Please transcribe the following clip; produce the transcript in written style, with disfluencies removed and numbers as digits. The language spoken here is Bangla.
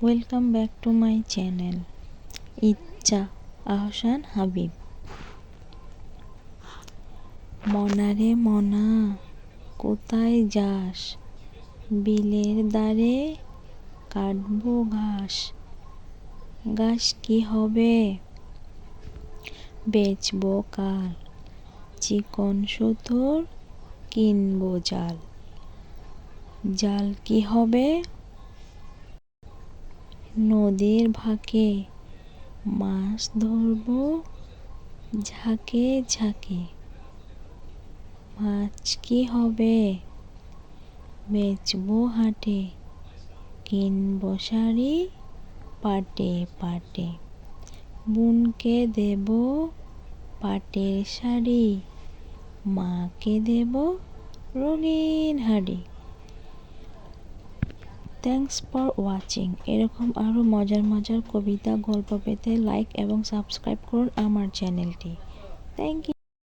Welcome back to my channel ইচ্ছা আহসান হাবিব। মনা রে মনা, কোথায় যাস? বিলের ধারে কাটবো ঘাস। ঘাস কি হবে? বেচবো কাল। চিকন সুতোর কিনবো জাল। জাল কি হবে? নদীর ভাকে মাছ ধরবো ঝাঁকে ঝাঁকে। মাছ কি হবে? বেচবো হাটে। কিনবো শাড়ি পাটে পাটে। বোনকে দেব পাটের শাড়ি, মাকে দেব রঙিন হাড়ি। Thanks for watching. এরকম আরও মজার মজার কবিতা গল্প পেতে লাইক এবং সাবস্ক্রাইব করুন আমার চ্যানেলটি। Thank you.